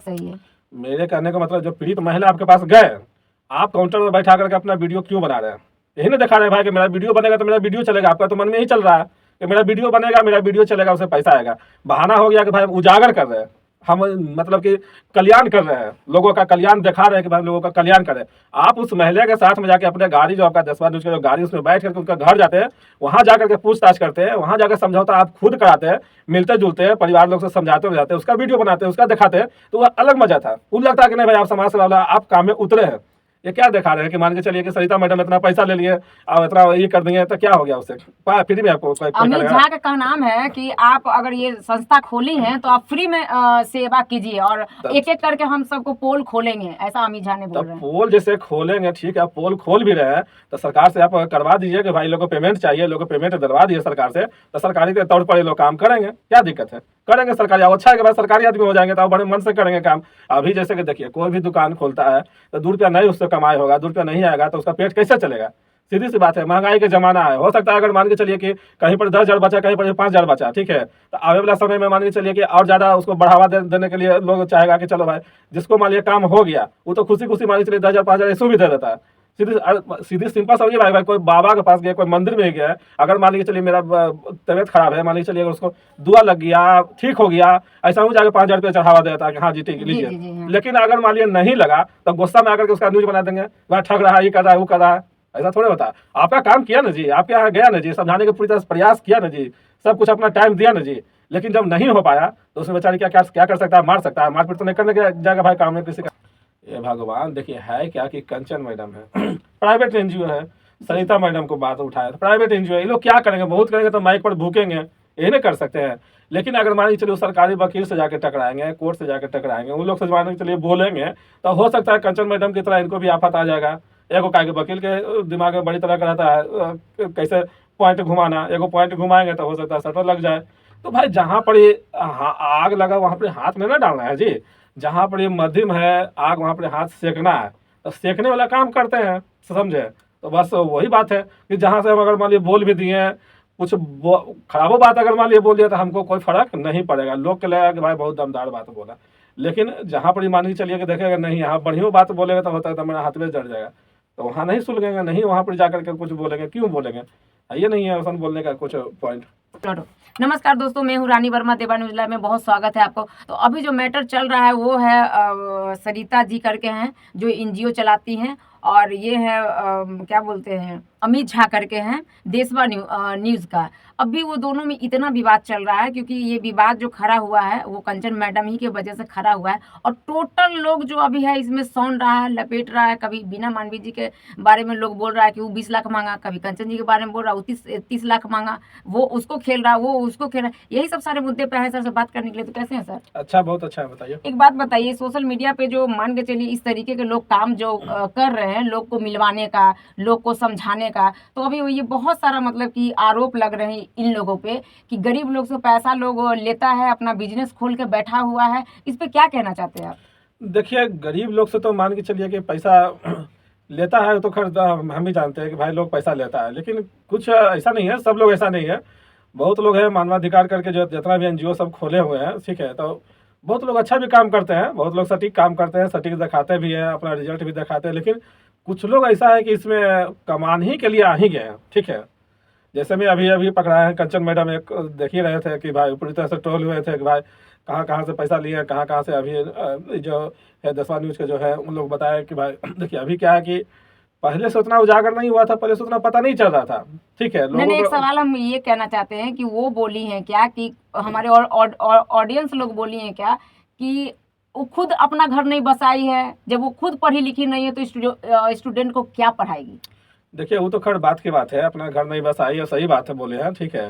सही है। मेरे कहने का मतलब जो पीड़ित महिला आपके पास गए, आप काउंटर में बैठा करके अपना वीडियो क्यों बना रहे हैं? यही ना दिखा रहे हैं भाई कि मेरा वीडियो बनेगा तो मेरा वीडियो चलेगा। आपका तो मन में ही चल रहा है कि मेरा वीडियो बनेगा, मेरा वीडियो चलेगा, उससे पैसा आएगा। बहाना हो गया कि भाई हम उजागर कर रहे हैं, हम मतलब कि कल्याण कर रहे हैं, लोगों का कल्याण दिखा रहे हैं कि भाई लोगों का कल्याण करें। आप उस महिला के साथ में जाके अपने गाड़ी, जो आपका देशवा न्यूज का जो गाड़ी, उसमें बैठ करके उनका घर जाते हैं, वहां जाकर के पूछताछ करते हैं, वहां जाकर समझौता आप खुद कराते हैं, मिलते जुलते हैं, परिवार लोग से समझाते हो जाते हैं, उसका वीडियो बनाते हैं, उसका दिखाते हैं, तो वह अलग मजा था। उन लगता है कि नहीं भाई आप समाज सेवा, आप काम में उतरे हैं। ये क्या दिखा रहे हैं कि मान के चलिए कि सरिता मैडम इतना पैसा ले लिए और इतना ये कर देंगे तो क्या हो गया उससे? फ्री में आपको कोई अमित करेगा? झा का कहना है कि आप अगर ये संस्था खोली हैं तो आप फ्री में सेवा कीजिए और एक एक करके हम सबको पोल खोलेंगे, ऐसा अमित झा ने बोल रहे हैं। पोल जैसे खोलेंगे, ठीक है, पोल खोल भी रहे हैं तो सरकार से आप करवा दीजिए कि भाई लोग को पेमेंट चाहिए, लोग को पेमेंट दिलवा दिए सरकार से, तो सरकारी के तौर पर ये लोग काम करेंगे, क्या दिक्कत है? करेंगे सरकारी। अब अच्छा है कि भाई सरकारी आदमी हो जाएंगे तो आप बड़े मन से करेंगे काम। अभी जैसे कि देखिए, कोई भी दुकान खोलता है तो 2 रुपया नहीं उससे कमाई होगा, 2 रुपया नहीं आएगा तो उसका पेट कैसे चलेगा? सीधी सी बात है, महंगाई का जमाना है। हो सकता है अगर मान के चलिए कि कहीं पर 10,000 बचा, कहीं पर 5,000 बचा, ठीक है, तो आने वाला समय में मान के चलिए कि और ज्यादा उसको बढ़ावा देने के लिए लोग चाहेगा कि चलो भाई जिसको मान लिया काम हो गया वो तो खुशी खुशी मान के चलिए 10,000 5,000 ऐसे भी दे देता है। सीधी सिंपल समझिए भाई, कोई बाबा के पास गया, कोई मंदिर में गया है, अगर मान लीजिए चलिए मेरा तबियत खराब है, मान लीजिए चलिए अगर उसको दुआ लग गया, ठीक हो गया, ऐसा हो जाकर 5,000 रुपया चढ़ावा देता है कि हाँ जी ठीक लीजिए। हाँ। लेकिन अगर मान लिया नहीं लगा तो गुस्सा में आकर के उसका न्यूज बना देंगे, वह ठग रहा है, ये कर रहा है, वो कर रहा है। ऐसा थोड़े होता है। आपका काम किया ना जी, आपके यहाँ गया ना जी, समझाने के पूरी तरह प्रयास किया ना जी, सब कुछ अपना टाइम दिया ना जी, लेकिन जब नहीं हो पाया तो उसमें बेचारी क्या कर सकता है? मार सकता है? मारपीट तो नहीं करने जाएगा भाई काम में किसी का। ये भगवान, देखिए है क्या कि कंचन मैडम है प्राइवेट एनजीओ है, सरिता मैडम को बात उठाया तो प्राइवेट एनजीओ है, ये लोग क्या करेंगे? बहुत करेंगे तो माइक पर भूकेंगे, ये नहीं कर सकते हैं। लेकिन अगर मान लीजिए चलिए सरकारी वकील से जाकर टकराएंगे, कोर्ट से जाकर टकराएंगे, उन लोग से मान के चलिए बोलेंगे तो हो सकता है कंचन मैडम की तरह इनको भी आफत आ जाएगा। एगो का वकील के दिमाग में बड़ी तरह का रहता है कैसे पॉइंट घुमाना, एगो पॉइंट घुमाएंगे तो हो सकता है सटर लग जाए। तो भाई जहाँ पर ये आग लगा वहाँ पर हाथ में ना डालना है जी, जहाँ पर ये मध्यम है आग वहाँ पर हाथ सेकना है, तो सेकने वाला काम करते हैं, समझे? तो बस वही बात है कि जहाँ से हम अगर मान लिया बोल भी दिए कुछ खराबो बात अगर मान लिया बोल दिया तो हमको कोई फर्क नहीं पड़ेगा, लोग के लगेगा कि भाई बहुत दमदार बात बोला। लेकिन जहाँ पर मान के चलिए कि देखेगा नहीं यहाँ बढ़िया बात बोलेगा तो होता है तो मेरा हाथ में जड़ जाएगा, तो वहाँ नहीं सुलगेंगे, नहीं वहाँ पर जाकर के कुछ बोलेंगे, क्यों बोलेंगे? ये नहीं है रोशन बोलने का कुछ पॉइंट। नमस्कार दोस्तों, मैं हूँ रानी वर्मा, देवा न्यूज लाइव में बहुत स्वागत है आपको। तो अभी जो मैटर चल रहा है वो है सरिता जी करके हैं जो एनजीओ चलाती हैं, और ये है क्या बोलते हैं, अमित झा करके हैं देशवा न्यूज़ का। अभी वो दोनों में इतना विवाद चल रहा है क्योंकि ये विवाद जो खड़ा हुआ है वो कंचन मैडम ही के वजह से खड़ा हुआ है, और टोटल लोग जो अभी है इसमें सौन रहा है, लपेट रहा है। कभी बीना मानवी जी के बारे में लोग बोल रहा है कि वो 20 लाख मांगा, कभी कंचन जी के बारे में बोल रहा है वो 30 लाख मांगा, वो उसको खेल रहा है, वो उसको खेल रहा है। यही सब सारे मुद्दे पे है सर से बात करने के लिए। तो कैसे हैं सर? अच्छा, बहुत अच्छा है, बताइए। एक बात बताइए, सोशल मीडिया पे जो मान के चलिए इस तरीके के लोग काम जो कर रहे हैं, लोग को मिलवाने का, लोग को समझाने का, तो अभी ये बहुत सारा मतलब कि आरोप लग रहे हैं इन लोगों पे कि गरीब लोग से पैसा लोग लेता है, अपना बिजनेस खोल के बैठा हुआ है। इस पे क्या कहना चाहते हैं आप? देखिए, गरीब लोग से तो मान के चलिए कि पैसा लेता है तो खैर हम भी जानते हैं कि भाई लोग पैसा लेता है, लेकिन कुछ ऐसा नहीं है, सब लोग ऐसा नहीं है। बहुत लोग हैं मानवाधिकार करके जो जितना भी एनजीओ सब खोले हुए हैं, ठीक है, तो बहुत लोग अच्छा भी काम करते हैं, बहुत लोग सटीक काम करते हैं, सटीक दिखाते भी हैं, अपना रिजल्ट भी दिखाते हैं। लेकिन कुछ लोग ऐसा है कि इसमें कमान ही के लिए आ ही गए हैं, ठीक है। जैसे में अभी अभी पकड़ाए हैं कंचन मैडम, एक देख ही रहे थे कि भाई पूरी तरह से ट्रोल हुए थे कि भाई कहाँ कहाँ से पैसा लिए हैं, कहाँ कहाँ से। अभी जो है देशवा न्यूज़ के जो है उन लोग बताया कि भाई देखिए अभी क्या है कि पहले से उतना उजागर नहीं हुआ था, पहले से उतना पता नहीं चल रहा था, ठीक है। मैंने एक सवाल हम ये कहना चाहते हैं कि वो बोली हैं क्या कि हमारे ऑडियंस लोग बोली हैं क्या कि वो खुद अपना घर नहीं बसाई है, जब वो खुद पढ़ी लिखी नहीं है तो स्टूडेंट को क्या पढ़ाएगी? देखिए वो तो खैर बात की बात है, अपना घर नहीं बसाई है, सही बात है, बोले हैं, ठीक है।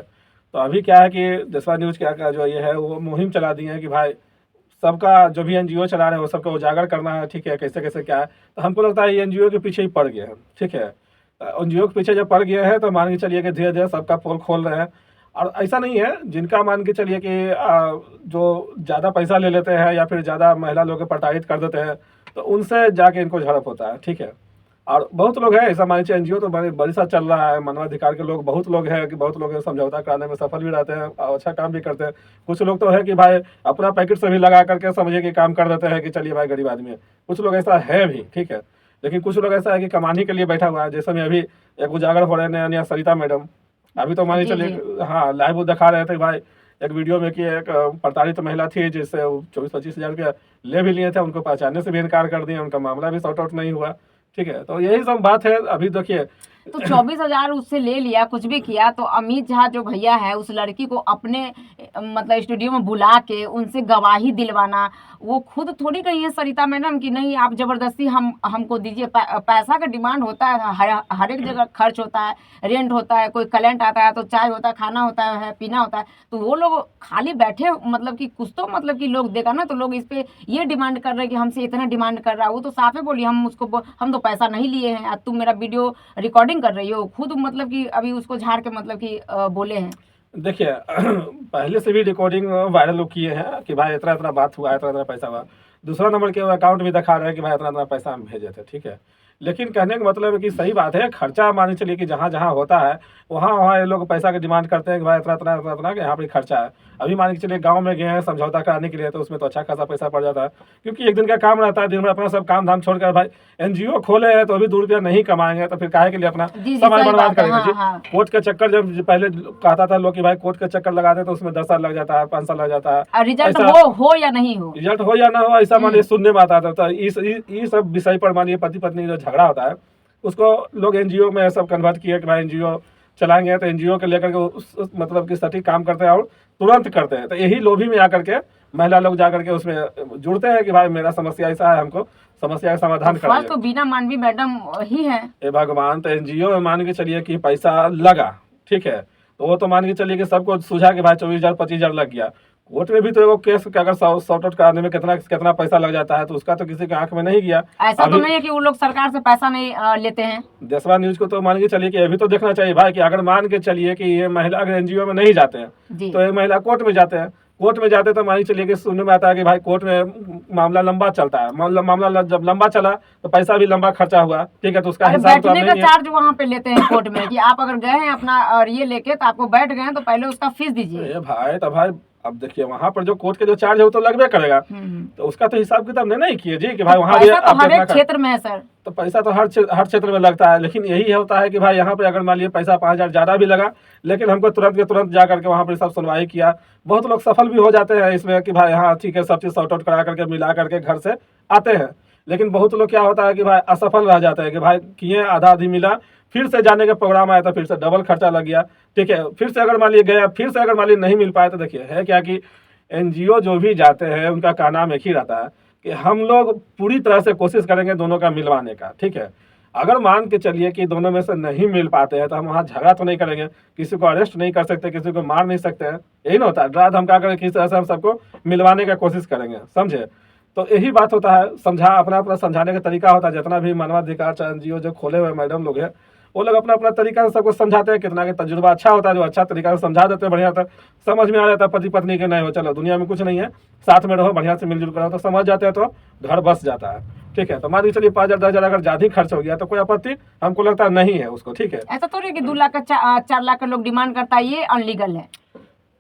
तो अभी क्या है कि देशवा न्यूज़ क्या जो ये है वो मुहिम चला दी है कि भाई सबका जो भी एनजीओ चला रहे हैं वो सबका उजागर करना है, ठीक है, कैसे कैसे क्या है। तो हमको लगता है ये एनजीओ के पीछे ही पड़ गए हैं, ठीक है। एनजीओ के पीछे जब पड़ गए हैं तो मान के चलिए कि धीरे धीरे सबका पोल खोल रहे हैं। और ऐसा नहीं है, जिनका मान के चलिए कि जो ज़्यादा पैसा ले लेते हैं या फिर ज़्यादा महिला लोग को प्रताड़ित कर देते हैं तो उनसे जाके इनको झड़प होता है, ठीक है। और बहुत लोग हैं ऐसा मान लीजिए, एनजीओ तो बड़ी सा चल रहा है, मानवाधिकार के लोग बहुत लोग हैं कि बहुत लोग समझौता कराने में सफल भी रहते हैं और अच्छा काम भी करते हैं। कुछ लोग तो है कि भाई अपना पैकेट से भी लगा करके समझिए कि काम कर देते हैं कि चलिए भाई गरीब आदमी है। कुछ लोग ऐसा है भी, ठीक है, लेकिन कुछ लोग ऐसा है कि कमाने के लिए बैठा हुआ है। जैसे में अभी एक उजागर हो रहे हैं नया सरिता मैडम, अभी तो मान जी चलिए जी। हाँ लाइव वो दिखा रहे थे भाई एक वीडियो में कि एक प्रताड़ित महिला थी जिससे 24-25 हज़ार रुपया ले भी लिए थे, उनको पहचानने से भी इनकार कर दिया, उनका मामला भी सॉर्ट आउट नहीं हुआ। ठीक है, तो यही सब बात है। अभी देखिए तो 24,000 उससे ले लिया, कुछ भी किया, तो अमित झा जो भैया है उस लड़की को अपने मतलब स्टूडियो में बुला के उनसे गवाही दिलवाना, वो खुद थोड़ी कही है सरिता मैडम की नहीं आप जबरदस्ती हमको दीजिए। पैसा का डिमांड होता है, हर एक जगह खर्च होता है, रेंट होता है, कोई क्लाइंट आता है तो चाय होता है, खाना होता है, पीना होता है। तो वो लोग खाली बैठे मतलब कि कुछ तो मतलब कि लोग देगा ना, तो लोग इस पे ये डिमांड कर रहे हैं कि हमसे इतना डिमांड कर रहा है। वो तो साफे बोली हम तो पैसा नहीं लिए हैं, आज तुम मेरा वीडियो रिकॉर्डिंग कर रही हो, खुद मतलब कि अभी उसको झाड़ के मतलब कि बोले हैं। देखिए पहले से भी रिकॉर्डिंग वायरल किए हैं कि भाई इतना इतना बात हुआ, इतना इतना पैसा हुआ। दूसरा नंबर के अकाउंट भी दिखा रहे हैं कि भाई इतना इतना पैसा हम भेजे थे। ठीक है, लेकिन कहने का मतलब है कि सही बात है, खर्चा मान चलिए कि जहाँ जहाँ होता है वहाँ वहाँ ये लोग पैसा की डिमांड करते हैं कि भाई इतना इतना इतना इतना कि यहाँ पे खर्चा है। अभी मान के चलिए गांव में गए हैं समझौता कराने के लिए, तो उसमें तो अच्छा खासा पैसा पड़ जाता है, क्योंकि एक दिन का काम रहता है, दिन भर अपना सब काम धाम छोड़कर भाई एनजीओ खोले हैं तो अभी 2 रुपया नहीं कमाएंगे तो फिर काहे के लिए अपना जी जी, समय सही बर्बाद बात है। करेंगे। हाँ जी, हाँ। कोर्ट का चक्कर जब पहले कहता था लोग कि भाई कोर्ट का चक्कर लगाते तो उसमें 10 साल लग जाता है, 5 साल लग जाता है, और रिजल्ट ऐसा हो या नहीं हो। रिजल्ट हो या ना हो ऐसा मानिए सुनने में आता था। तो इस सब विषय पर मानिए पति पत्नी जो झगड़ा होता है उसको लोग एनजीओ में सब कन्वर्ट किए कि भाई एनजीओ चलाएंगे, तो एनजीओ के लेकर के उस मतलब कि सटीक काम करते हैं और तुरंत करते हैं। तो यही लोभी में आकर के महिला लोग जाकर के उसमें जुड़ते हैं कि भाई मेरा समस्या ऐसा है, हमको समस्या का समाधान फर्स्ट कराइए। तो बीना मानवी मैडम ही है। ए भगवान, तो एनजीओ में मान के चलिए कि पैसा लगा, ठीक है, तो वो तो मान के चलिए कि सबको सूझा कि भाई 24,000 25,000 लग गया। कोर्ट में भी तो एगो केस के अगर सॉर्ट आउट कराने में कितना कितना पैसा लग जाता है, तो उसका तो किसी के आंख में नहीं गया। ऐसा तो अभी नहीं है कि वो लोग सरकार से पैसा नहीं लेते हैं। देशवा न्यूज को तो मान के चलिए कि अभी तो देखना चाहिए भाई कि अगर मान के चलिए कि ये महिला अगर एनजीओ में नहीं जाते हैं जी तो ये महिला कोर्ट में जाते हैं। कोर्ट में जाते तो मान के चलिए कि सुनने में आता है कि भाई कोर्ट में मामला लंबा चलता है, मामला जब लंबा चला तो पैसा भी लंबा खर्चा हुआ। ठीक है, तो उसका अरे हिसाब तो अब बैठने का नहीं है। चार्ज वहाँ पे लेते हैं कोर्ट में कि आप अगर गए हैं अपना और ये लेके तो आपको बैठ गए हैं तो पहले उसका फीस दीजिए। ए भाई, तो भाई अब देखिए वहां पर जो कोर्ट के जो चार्ज है वो तो लगबे करेगा, तो उसका तो हिसाब किताब नहीं किए जी कि भाई वहां भी पैसा तो आप हर एक अपना क्षेत्र में है सर। तो पैसा तो हर क्षेत्र में लगता है, लेकिन यही होता है कि भाई यहाँ पे अगर मान लीजिए पैसा 5,000 ज़्यादा भी लगा, लेकिन हमको तुरंत के तुरंत जा करके वहाँ पर सब सुनवाई किया। बहुत लोग सफल भी हो जाते हैं इसमें कि भाई हाँ ठीक है, सब चीज़ सॉर्ट आउट करा करके मिला करके घर से आते हैं। लेकिन बहुत लोग क्या होता है कि भाई असफल रह जाते हैं कि भाई किए आधा आधी मिला, फिर से जाने का प्रोग्राम आया तो फिर से डबल खर्चा लग गया। ठीक है, फिर से अगर मान लीजिए गया, फिर से अगर मान लीजिए नहीं मिल पाया, तो देखिए है क्या कि एनजीओ जो भी जाते हैं उनका का नाम एक ही रहता है कि हम लोग पूरी तरह से कोशिश करेंगे दोनों का मिलवाने का। ठीक है, अगर मान के चलिए कि दोनों में से नहीं मिल पाते हैं तो हम वहाँ झगड़ा तो नहीं करेंगे, किसी को अरेस्ट नहीं कर सकते, किसी को मार नहीं सकते हैं, यही ना होता है। डरा धमका कर किस तरह से हम सबको मिलवाने का कोशिश करेंगे, समझे। तो यही बात होता है, अपना अपना समझाने का तरीका होता है। जितना भी मानवाधिकार एनजीओ जो खोले हुए मैडम लोग हैं वो लोग अपना अपना तरीका से सबको समझाते हैं। कितना का तजुर्बा अच्छा होता है, जो अच्छा तरीका से समझा देते हैं, बढ़िया था, समझ में आ जाता है पति पत्नी के नहीं हो चलो दुनिया में कुछ नहीं है, साथ में रहो, बढ़िया से मिलजुल कर रहो, तो समझ जाते हैं तो घर बस जाता है। ठीक है, तो मान लीजिए चलिए 5,000 10,000 अगर ज्यादा ही खर्च हो गया तो कोई आपत्ति हमको लगता है नहीं है उसको। ठीक है, ऐसा थोड़ी है कि 2 लाख का 4 लाख का लोग डिमांड करता है, ये अनलीगल है।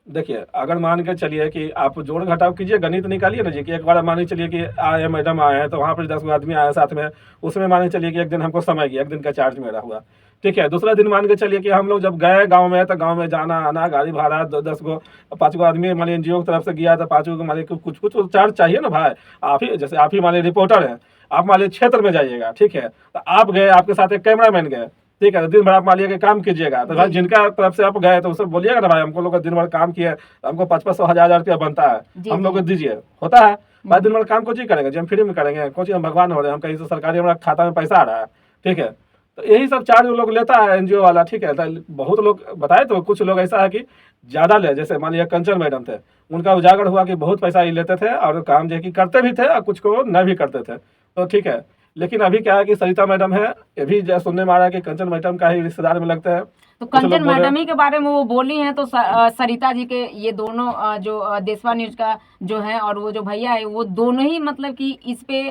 देखिए अगर मान के चलिए कि आप जोड़ घटाव कीजिए, गणित निकालिए ना जी कि एक बार मान के चलिए कि आए मैडम आए हैं तो वहाँ पर 10 गो आदमी आए साथ में, उसमें मान के चलिए कि एक दिन हमको समय गया, एक दिन का चार्ज मेरा हुआ। ठीक है, दूसरा दिन मान के चलिए कि हम लोग जब गए गांव में तो गांव में जाना आना, गाड़ी भाड़ा 10 गो 5 गो आदमी मान लीजिए एनजीओ की तरफ से गया तो 5 गो मान लीजिए कुछ कुछ चार्ज चाहिए ना भाई। आप ही जैसे आप ही मान लीजिए रिपोर्टर हैं, आप मान लीजिए क्षेत्र में जाइएगा, ठीक है, तो आप गए, आपके साथ एक कैमरामैन गए, ठीक है, तो दिन भर आप मान लीजिए काम कीजिएगा, तो भाई जिनका तरफ से आप गए तो उससे बोलिएगा ना भाई हमको लोग दिन भर काम किया, हमको 500-500 हज़ार रुपया बनता है, हम लोग को दीजिए, होता है भाई। दिन भर काम कुछ ही करेंगे, हम फ्री में करेंगे, कुछ हम भगवान हो रहे हैं, हम कहीं से सरकारी हमारा खाता में पैसा आ रहा है। ठीक है, तो यही सब चार्ज वो लोग लेता है एनजीओ वाला। ठीक है, तो बहुत लोग बताए तो कुछ लोग ऐसा है कि ज़्यादा ले, जैसे मान लिया कंचन मैडम थे, उनका उजागर हुआ कि बहुत पैसा ही लेते थे और काम जो है कि करते भी थे और कुछ को न भी करते थे। तो ठीक है, लेकिन अभी क्या है कि सरिता मैडम है, ये भी सुनने में आ रहा है कि कंचन मैडम का ही रिश्तेदार में लगते हैं। तो कंचन मैडम ही के बारे में वो बोली हैं, तो सरिता जी के ये दोनों जो देशवा न्यूज का जो है और वो जो भैया है वो दोनों ही मतलब कि इस पे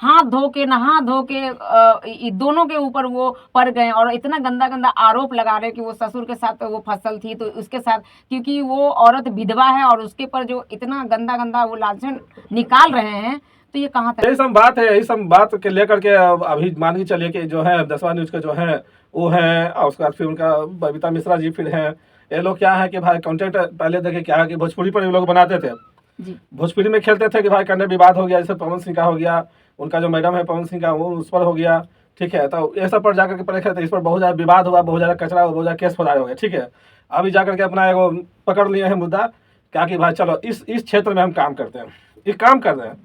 हाथ धो के नहा धो के दोनों के ऊपर वो पड़ गए और इतना गंदा गंदा आरोप लगा रहे कि वो ससुर के साथ वो फसल थी तो उसके साथ, क्योंकि वो औरत विधवा है और उसके पर जो इतना गंदा गंदा वो लांछन निकाल रहे हैं, तो ये कहाँ तक। यही सब बात है, यही सब बात के लेकर के अभी मान के चलिए कि जो है 10वां न्यूज के जो है वो है, और उसके बाद फिर उनका बबीता मिश्रा जी फिर हैं। ये लोग क्या है कि भाई कंटेंट पहले देखे क्या है कि भोजपुरी पर ये लोग बनाते थे, जी भोजपुरी में खेलते थे कि भाई कन्या विवाद हो गया, जैसे पवन सिंह का हो गया, उनका जो मैडम है पवन सिंह का वो उस पर हो गया, ठीक है। तो ये सब पर जाकर के पहले खेलते, इस पर बहुत ज़्यादा विवाद हुआ, बहुत ज़्यादा कचरा हुआ, बहुत ज़्यादा केस फौदार हो गया, ठीक है। अभी जाकर के अपना एगो पकड़ लिए हैं मुद्दा, क्या कि भाई चलो इस क्षेत्र में हम काम करते हैं, ये काम कर रहे हैं,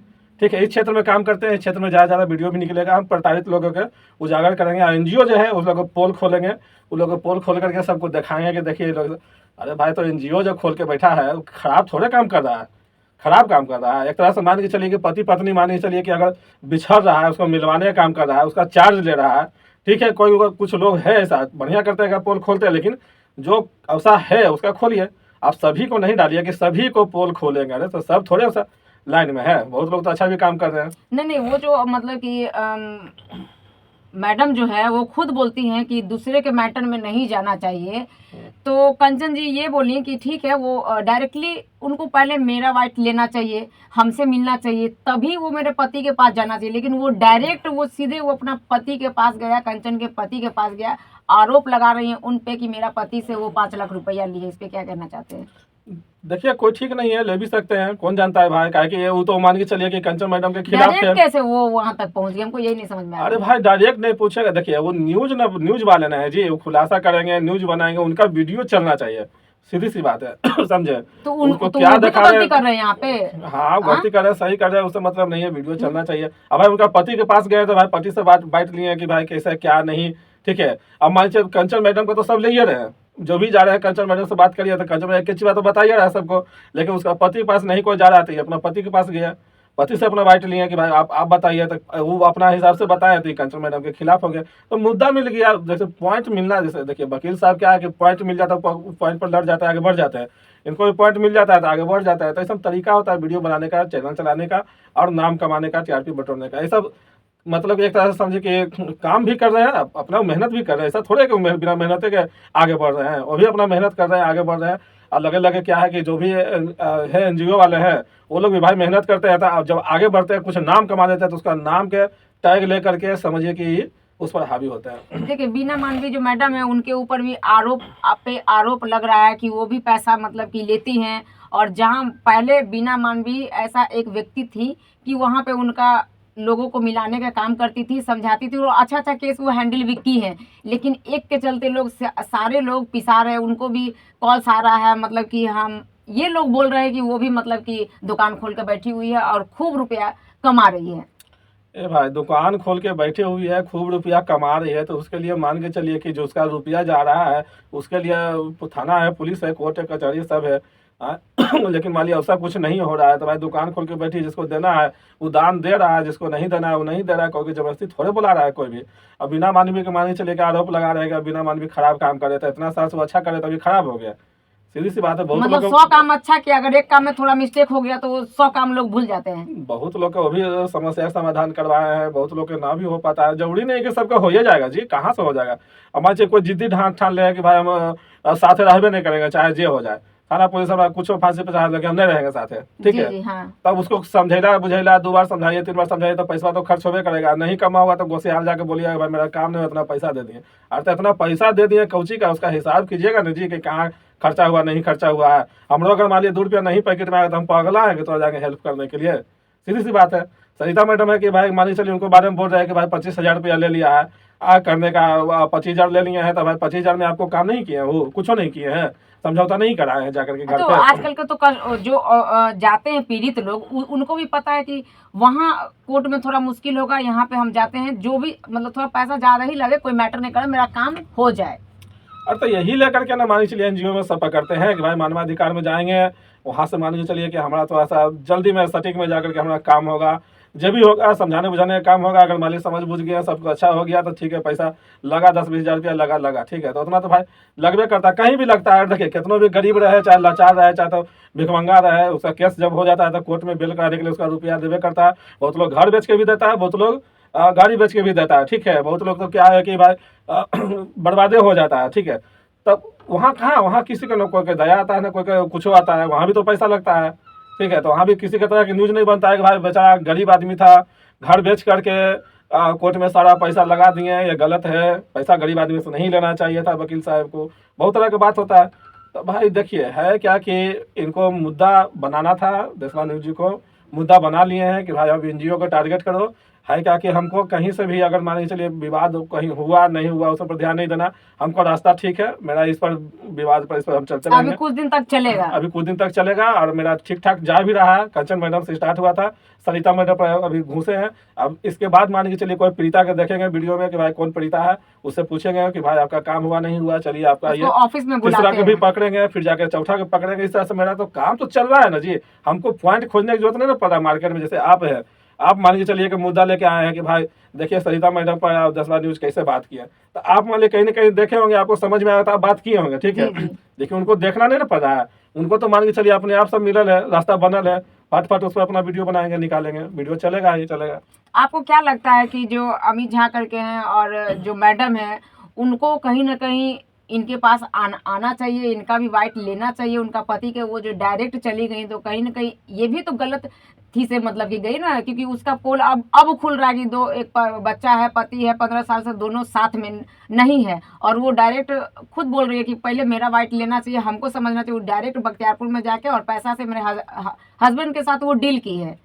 ठीक है, इस क्षेत्र में काम करते हैं, इस क्षेत्र में ज़्यादा ज़्यादा वीडियो भी निकलेगा, हम प्रताड़ित लोगों के उजागर करेंगे। और एनजीओ जो है उस लोगों को पोल खोलेंगे, उन लोगों को पोल खोल करके सबको दिखाएंगे कि देखिए ये लोग, अरे भाई तो एनजीओ जो खोल के बैठा है वो खराब थोड़े काम कर रहा है, खराब काम कर रहा है। एक तरह से मान के चलिए कि पति पत्नी मान के चलिए कि अगर बिछड़ रहा है उसको मिलवाने का काम कर रहा है, उसका चार्ज ले रहा है, ठीक है। कोई कुछ लोग है ऐसा बढ़िया करते हैं पोल खोलते हैं, लेकिन जो ऐसा है उसका खोलिए, आप सभी को नहीं डालिए कि सभी को पोल खोलेंगे, अरे तो सब थोड़े सा लाइन में है, बहुत लोग तो अच्छा भी काम कर रहे हैं। नहीं, वो जो मतलब कि मैडम जो है वो खुद बोलती हैं कि दूसरे के मैटर में नहीं जाना चाहिए, तो कंचन जी ये बोली कि ठीक है वो डायरेक्टली उनको पहले मेरा वाइट लेना चाहिए, हमसे मिलना चाहिए, तभी वो मेरे पति के पास जाना चाहिए। लेकिन वो डायरेक्ट वो सीधे वो अपना पति के पास गया, कंचन के पति के पास गया, आरोप लगा रही हैं उन पे कि मेरा पति से वो 5 लाख रुपया लिए। इस पे क्या कहना चाहते हैं? देखिए कोई ठीक नहीं है, ले भी सकते हैं, कौन जानता है भाई, काहे कि ये वो तो मान के चलिए कि कंचन मैडम के खिलाफ थे। डायरेक्ट कैसे वो वहां तक पहुंच गए, हमको यही नहीं समझ में आ अरे रहा। भाई डायरेक्ट नहीं पूछेगा, देखिए वो न्यूज वाले ना है जी, वो खुलासा करेंगे, न्यूज बनाएंगे, उनका वीडियो चलना चाहिए, सीधी सी बात है समझे। तो उनको तो क्या वो भी तो दिखा रहे गलती हैं, कर रहे हैं यहाँ पे। हाँ गलती कर रहे हैं, सही कर रहे हैं, उससे मतलब नहीं है, वीडियो चलना चाहिए। अब भाई उनका पति के पास गए तो भाई पति से बात लिए कि भाई कैसा क्या नहीं, ठीक है। अब मान लीजिए कंचन मैडम को तो सब ले ही रहे हैं, जो भी जा रहे हैं कंचन मैडम से बात करिए तो कंचन मैडम एक बात तो बता ही रहा है सबको, लेकिन उसका पति के पास नहीं कोई जा रहा था, अपना पति के पास गया, पति से अपना बाइट लिए कि भाई आप बताइए, तो वो अपना हिसाब से बताया तो कंचन मैडम के खिलाफ हो गया, तो मुद्दा मिल गया। जैसे पॉइंट मिलना, जैसे देखिए वकील साहब क्या है कि पॉइंट मिल जाता है, पॉइंट पर लड़ जाता है, आगे बढ़ जाता है, इनको भी पॉइंट मिल जाता है तो आगे बढ़ जाता है। तो ये सब तरीका होता है वीडियो बनाने का, चैनल चलाने का और नाम कमाने का, टीआरपी बटोरने का, ये सब मतलब एक तरह से समझे कि काम भी कर रहे हैं, अपना मेहनत भी कर रहे हैं, ऐसा थोड़े कि बिना मेहनत के आगे बढ़ रहे हैं, वो भी अपना मेहनत कर रहे हैं, आगे बढ़ रहे हैं। और लगे लगे क्या है कि जो भी है एनजीओ वाले हैं वो लोग भी भाई मेहनत करते हैं, तो जब आगे बढ़ते हैं कुछ नाम कमा देते हैं तो उसका नाम के टैग लेकर के समझिए कि उस पर हावी होता है। देखिए बीना मानवी जो मैडम है उनके ऊपर भी आरोप लग रहा है कि वो भी पैसा मतलब कि लेती हैं, और जहां पहले बीना मानवी ऐसा एक व्यक्ति थी कि वहां पे उनका लोगों को मिलाने का काम करती थी, समझाती थी, और अच्छा केस वो हैंडल भी की है। लेकिन एक के चलते लोग सारे लोग पिसा रहे हैं, उनको भी कॉल्स आ रहा है, मतलब कि हम ये लोग बोल रहे हैं कि वो भी मतलब कि दुकान खोल कर बैठी हुई है और खूब रुपया कमा रही है। ए भाई दुकान खोल के बैठे हुई है, खूब रुपया कमा रही है, तो उसके लिए मान के चलिए कि जो उसका रुपया जा रहा है उसके लिए थाना है, पुलिस है, कोर्ट है, कचहरी सब है, लेकिन मान लिया ऐसा कुछ नहीं हो रहा है तो भाई दुकान खोल के बैठी, जिसको देना है वो दान दे रहा है, जिसको नहीं देना है वो नहीं दे रहा है, कोई जबरदस्ती थोड़े बुला रहा है कोई भी। अब बिना मानवी के मान के चलिए आरोप लगा रहेगा, बिना मानवी खराब काम करे तो इतना साल से वो अच्छा करे तभी खराब हो गया, सीधी सी बात है। बहुत मतलब लोग 100 काम अच्छा किया, अगर एक काम में थोड़ा मिस्टेक हो गया तो वो 100 काम लोग भूल जाते हैं। बहुत लोग का वो भी समस्या का समाधान करवाए हैं, बहुत लोग के ना भी हो पाता है, जरूरी नहीं कि सबका हो ही जाएगा जी, कहाँ से हो जाएगा। अब मान लीजिए कोई जिद्दी ठान ले कि भाई हम साथ रहबे नहीं करेंगे चाहे जे हो जाए, थाना पुलिस हमारा कुछ फांसी पे चढ़ा लगे हम नहीं रहेंगे साथ, ठीक है। हाँ। तब उसको समझेला बुझेला, 2 बार समझाइए 3 बार समझाइए तो पैसा तो खर्च होबे करेगा, नहीं कमा हुआ तो गोसेहाल जाके बोलिए भाई मेरा काम नहीं है, इतना पैसा दे दिए, और तो इतना पैसा दे दिए कौची का, उसका हिसाब कीजिएगा ना जी कि कहाँ खर्चा हुआ नहीं खर्चा हुआ है। हम लोग अगर मान लिया 2 रुपया नहीं पैकेट में आया तो हम पागला है कि तो जाके हेल्प करने के लिए, सीधी सी बात है। सरिता मैडम है कि भाई मान चलिए उनको बारे में बोल रहे हैं कि भाई 25,000 रुपया ले लिया है करने का, 25,000 ले लिए हैं तो भाई 25,000 में आपको काम नहीं किए हैं, वो कुछ नहीं किए हैं, समझौता नहीं कराए हैं जाकर के घर तो पे। आजकल के तो जो जाते हैं पीड़ित लोग उनको भी पता है कि वहाँ कोर्ट में थोड़ा मुश्किल होगा, यहाँ पे हम जाते हैं जो भी मतलब थोड़ा पैसा ज़्यादा ही लगे कोई मैटर नहीं करे, मेरा काम हो जाए। और तो यही लेकर के ना मान के चलिए एनजीओ में सब पकड़ते हैं कि भाई मानवाधिकार में जाएंगे, वहाँ से मान के चलिए कि हमारा थोड़ा सा जल्दी में सटीक में जाकर के हमारा काम होगा, जो भी होगा समझाने बुझाने का काम होगा। अगर मालिक समझ बुझ गया, सब अच्छा हो गया तो ठीक है, पैसा लगा 10-20 हज़ार रुपया लगा, ठीक है, तो उतना तो भाई लगबे करता है, कहीं भी लगता है। देखिए कितनों भी गरीब रहे, चाहे लाचार रहे, चाहे तो भिखमंगा रहे, उसका केस जब हो जाता है तो कोर्ट में बेल कराने के लिए उसका रुपया देवे करता है। बहुत लोग घर बेच के भी देता है, बहुत लोग गाड़ी बेच के भी देता है, ठीक है। बहुत लोग तो क्या है कि भाई बर्बादे हो जाता है, ठीक है। तब वहाँ कहाँ, वहाँ किसी का न कोई का दया आता है, ना कोई का कुछ आता है, वहाँ भी तो पैसा लगता है, ठीक है। तो वहाँ भी किसी के तरह की न्यूज नहीं बनता है कि भाई बेचारा गरीब आदमी था, घर बेच करके कोर्ट में सारा पैसा लगा दिए, ये गलत है, पैसा गरीब आदमी से नहीं लेना चाहिए था वकील साहब को, बहुत तरह की बात होता है। तो भाई देखिए है क्या कि इनको मुद्दा बनाना था, देशवा न्यूज जी को मुद्दा बना लिए हैं कि भाई अब एनजीओ को टारगेट करो। है क्या कि हमको कहीं से भी अगर मान के चलिए विवाद कहीं हुआ नहीं हुआ उस पर ध्यान नहीं देना, हमको रास्ता ठीक है, मेरा इस पर विवाद पर इस पर हम चलते अभी रहेंगे, कुछ दिन तक चलेगा। अभी कुछ दिन तक चलेगा और मेरा ठीक ठाक जा भी रहा है। कंचन मैडम से स्टार्ट हुआ था, सरिता मैडम पर अभी घुसे हैं। अब इसके बाद मान के चलिए कोई पीड़िता के देखेंगे वीडियो में कि भाई कौन पीड़िता है, उससे पूछेंगे कि भाई आपका काम हुआ नहीं हुआ, चलिए आपका उसको ये ऑफिस में तीसरा बुलाते के भी हैं। पकड़ेंगे, फिर जाके चौथा के पकड़ेंगे। इस तरह से मेरा तो काम तो चल रहा है ना जी। हमको पॉइंट खोजने की जरूरत नहीं ना पड़ रहा मार्केट में। जैसे आप है, आप मान के चलिए कि मुद्दा लेके आए हैं कि भाई देखिए सरिता मैडम पर 10 बार न्यूज कैसे बात किया, तो आप मान लीजिए कहीं ना कहीं देखे होंगे, आपको समझ में आया तो आप बात किए होंगे, ठीक है। जी, जी। लेकिन उनको देखना नहीं ना पड़ रहा है, उनको तो मान के चलिए अपने आप सब मिलल है, रास्ता बनल है, फट फट उस पर अपना वीडियो बनाएंगे, निकालेंगे, वीडियो चलेगा ही चलेगा। आपको क्या लगता है कि जो अमित झा करके हैं और जो मैडम है, उनको कहीं ना कहीं इनके पास आना चाहिए, इनका भी वाइट लेना चाहिए? उनका पति के वो जो डायरेक्ट चली गई तो कहीं ना कहीं ये भी तो गलत थी से मतलब की गई ना, क्योंकि उसका पोल अब खुल रहा है कि दो एक बच्चा है, पति है, 15 साल से दोनों साथ में नहीं है, और वो डायरेक्ट खुद बोल रही है कि पहले मेरा वाइट लेना चाहिए, हमको समझना चाहिए। वो डायरेक्ट बख्तियारपुर में जाके और पैसा से मेरे हस्बैंड के साथ वो डील की है।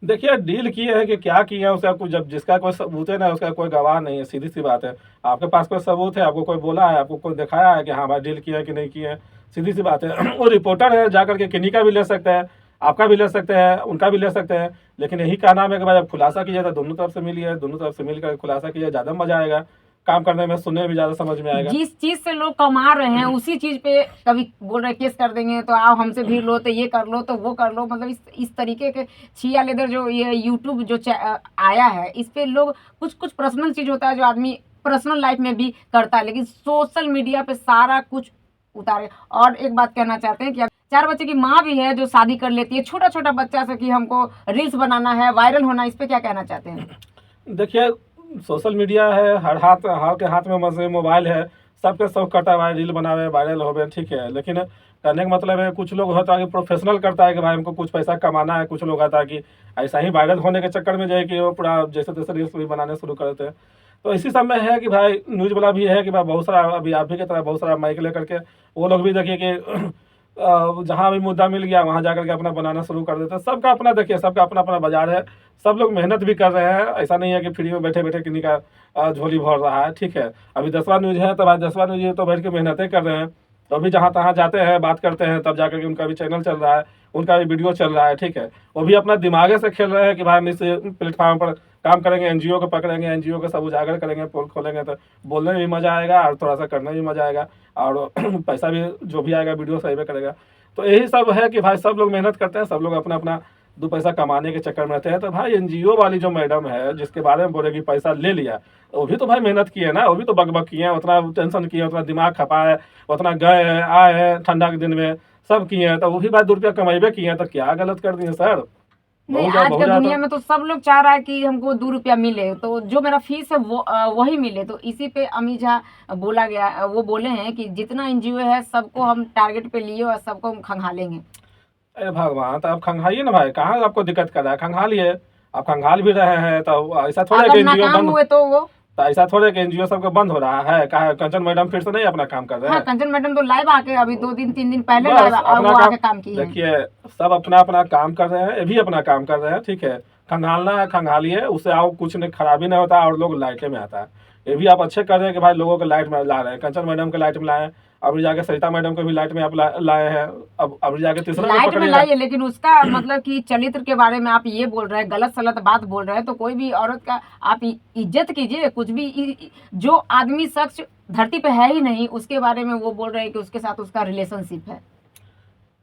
देखिए डील किए हैं कि क्या किए हैं, उसका कुछ जब जिसका कोई सबूत है ना, उसका कोई गवाह नहीं है, सीधी सी बात है। आपके पास कोई सबूत है, आपको कोई बोला है, आपको कोई दिखाया है कि हाँ भाई डील किया है कि नहीं किया है, सीधी सी बात है। वो रिपोर्टर है, जा करके किन्हीं का भी ले सकते हैं, आपका भी ले सकते हैं, उनका भी ले सकते हैं। लेकिन यही क्या नाम है कि भाई जब खुलासा किया तो दोनों तरफ से मिलिए, दोनों तरफ से मिलकर खुलासा किया, ज़्यादा मजा आएगा काम करने में, सुनने में भी ज़्यादा समझ में आएगा। जिस चीज से लोग कमा रहे हैं उसी चीज पे कभी बोल रहे केस कर देंगे, तो आओ हमसे भीड़ लो, तो ये कर लो, तो वो कर लो, मतलब इस तरीके के छिया लेदर जो ये यूट्यूब जो आया है, इस पे लोग कुछ कुछ पर्सनल चीज होता है जो आदमी पर्सनल लाइफ में भी करता है, लेकिन सोशल मीडिया पे सारा कुछ उतारे। और एक बात कहना चाहते हैं कि 4 बच्चे की माँ भी है जो शादी कर लेती है छोटा छोटा बच्चा से कि हमको रील्स बनाना है, वायरल होना, इस पे क्या कहना चाहते हैं? देखिए सोशल मीडिया है, हर के हाथ में मजे मोबाइल है, सबके शौक करता है भाई रील बनावे, वायरल होवे, ठीक है। लेकिन करने का मतलब है कुछ लोग होता है कि प्रोफेशनल करता है कि भाई हमको कुछ पैसा कमाना है, कुछ लोग आता है कि ऐसा ही वायरल होने के चक्कर में जो है कि वो पूरा जैसे तैसे रील्स भी बनाने शुरू कर देते हैं। तो इसी सब में है कि भाई न्यूज वाला भी है कि भाई बहुत सारा अभी आप भी की तरह बहुत सारा माइक लेकर के वो लोग भी देखिए कि जहाँ भी मुद्दा मिल गया वहाँ जाकर के अपना बनाना शुरू कर देते हैं। सबका अपना देखिए, सबका अपना अपना बाजार है, सब लोग मेहनत भी कर रहे हैं, ऐसा नहीं है कि फ्री में बैठे बैठे किन्हीं का झोली भर रहा है, ठीक है। अभी 10वां न्यूज है तो भाई 10वां न्यूज तो बैठ के मेहनतें कर रहे हैं, तो अभी जहाँ तहाँ जाते हैं, बात करते हैं, तब जाकर के उनका भी चैनल चल रहा है, उनका भी वीडियो चल रहा है, ठीक है। वो भी अपना दिमागे से खेल रहे हैं कि भाई हम इस प्लेटफॉर्म पर काम करेंगे, एनजीओ को पकड़ेंगे, एनजीओ को सब उजागर करेंगे, पोल खोलेंगे, तो बोलने में भी मजा आएगा और थोड़ा सा करने में भी मजा आएगा, और पैसा भी जो भी आएगा वीडियो सही में करेगा। तो यही सब है कि भाई सब लोग मेहनत करते हैं, सब लोग अपना अपना 2 पैसा कमाने के चक्कर में रहते हैं। तो भाई एनजीओ वाली जो मैडम है जिसके बारे में बोलेगी पैसा ले लिया, वो भी तो भाई मेहनत की है ना, वो भी तो बकबक किए हैं, उतना टेंशन किए, उतना दिमाग खपा है, उतना गए हैं आए हैं ठंडा के दिन में सब किए हैं, तो वो भी भाई 2 रुपया कमाइबे किए हैं, तो क्या गलत कर दिए सर? नहीं, बहुत आज के ज्यादा दुनिया में तो सब लोग चाह रहा है कि हमको 2 रुपया मिले, तो जो मेरा फीस है वो वही मिले। तो इसी पे अमित झा बोला गया, वो बोले हैं कि जितना एनजीओ है सबको हम टारगेट पे लिए और सबको हम खंगालेंगे। अरे भगवान, तो आप खंगाइए ना भाई, कहाँ आपको दिक्कत कर रहा है, खंगालिए। आप खंगाल भी रहे हैं तो ऐसा थोड़ा अगर कि एनजीओ नाकाम बंद, हुए तो वो तो ऐसा थोड़े कि एनजीओ सबका बंद हो रहा है। कहा कंचन मैडम फिर से नहीं अपना काम कर रहे हाँ, हैं? कंचन मैडम तो लाइव आके अभी 2 दिन 3 दिन पहले बस लाइव अपना वो काम, आके काम की है। देखिए सब अपना अपना काम कर रहे हैं, ये भी अपना काम कर रहे हैं, ठीक है। खंगालना है खंगालिए, उससे आओ कुछ नहीं खराबी नहीं होता और लोग लाइट में आता है। ये भी आप अच्छे कर रहे हैं कि भाई लोगों को लाइट में ला रहे हैं, कंचन मैडम के लाइट में लाए हैं, अभी जाके सरिता मैडम को भी लाइट में आप लाए हैं, अब अभी जाके तीसरा भी लाइट में पकड़िएगा। लाइए, लेकिन उसका मतलब कि चरित्र के बारे में आप ये बोल रहे हैं, गलत सलत बात बोल रहे हैं, तो कोई भी औरत का आप इज्जत कीजिए। कुछ भी जो आदमी शख्स धरती पे है ही नहीं उसके बारे में वो बोल रहे हैं कि उसके साथ उसका रिलेशनशिप है।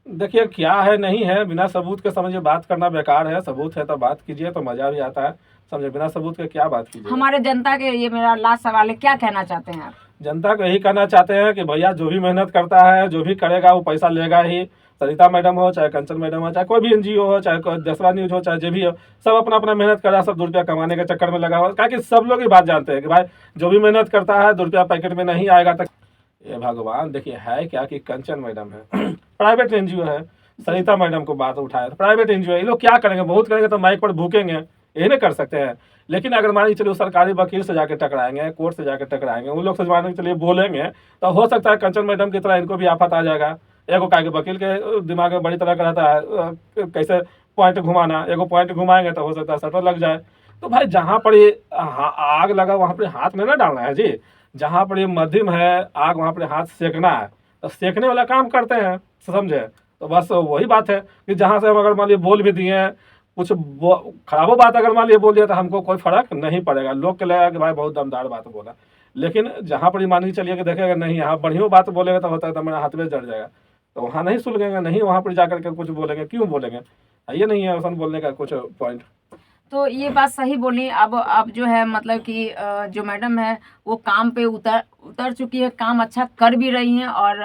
देखिए क्या है नहीं है, बिना सबूत के समझिए बात करना बेकार है। सबूत है तो बात कीजिए तो मज़ा भी आता है, समझे। बिना सबूत के क्या बात कीजिए। हमारे जनता के, ये मेरा लास्ट सवाल है, क्या कहना चाहते हैं आप? जनता को यही कहना चाहते हैं कि भैया जो भी मेहनत करता है, जो भी करेगा वो पैसा लेगा ही। सरिता मैडम हो, चाहे कंचन मैडम हो, चाहे कोई भी एनजीओ हो, चाहे कोई दसवा न्यूज हो, चाहे जो भी हो, सब अपना अपना मेहनत कर रहा है। सब 2 रुपया कमाने के चक्कर में लगा हुआ है। क्या कि सब लोग ये बात जानते हैं कि भाई जो भी मेहनत करता है 2 रुपया पैकेट में नहीं आएगा तक। ये भगवान, देखिए है क्या कि कंचन मैडम है प्राइवेट एनजीओ है। सरिता मैडम को बात उठाया, प्राइवेट एनजीओ है। ये लोग क्या करेंगे? बहुत करेंगे तो माइक पर भूकेंगे, यही नहीं कर सकते हैं। लेकिन अगर मान के चलिए सरकारी वकील से जाकर टकराएंगे, कोर्ट से जाकर टकराएंगे, उन लोग से मान के चलिए बोलेंगे, तो हो सकता है कंचन मैडम की तरह इनको भी आफत आ जाएगा। एगो का के वकील के दिमाग में बड़ी तरह का रहता है कैसे पॉइंट घुमाना। एगो पॉइंट घुमाएंगे तो हो सकता है सटर लग जाए। तो भाई जहाँ पर ये आग लगा वहाँ पर हाथ में ना डालना है जी। जहाँ पर ये मध्यम है आग, वहाँ पर हाथ सेकना है, तो सेकने वाला काम करते हैं, समझे। तो बस वही बात है कि जहाँ से हम अगर मान लीजिए बोल भी दिए, कुछ खराबो बात अगर मान लीजिए बोल दिया, तो हमको कोई फर्क नहीं पड़ेगा। लोग के लगेगा कि भाई बहुत दमदार बात बोला। लेकिन जहाँ पर मान के चलिए कि देखेगा नहीं यहाँ बढ़िया बात बोलेगा, तो होता है तो मेरा हाथ में जड़ जाएगा, तो वहाँ नहीं सुलगेंगे, नहीं वहाँ पर जाकर के कुछ बोलेंगे। क्यों बोलेंगे? ये नहीं है ऐसा बोलने का कुछ पॉइंट। तो ये बात सही बोली। अब जो है मतलब कि जो मैडम है वो काम पे उतर चुकी है, काम अच्छा कर भी रही हैं। और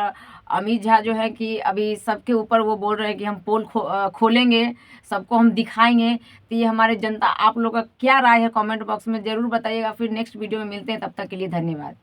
अमित झा जो है कि अभी सबके ऊपर वो बोल रहे हैं कि हम पोल खोलेंगे, सबको हम दिखाएंगे। तो ये हमारे जनता, आप लोग का क्या राय है कमेंट बॉक्स में ज़रूर बताइएगा। फिर नेक्स्ट वीडियो में मिलते हैं, तब तक के लिए धन्यवाद।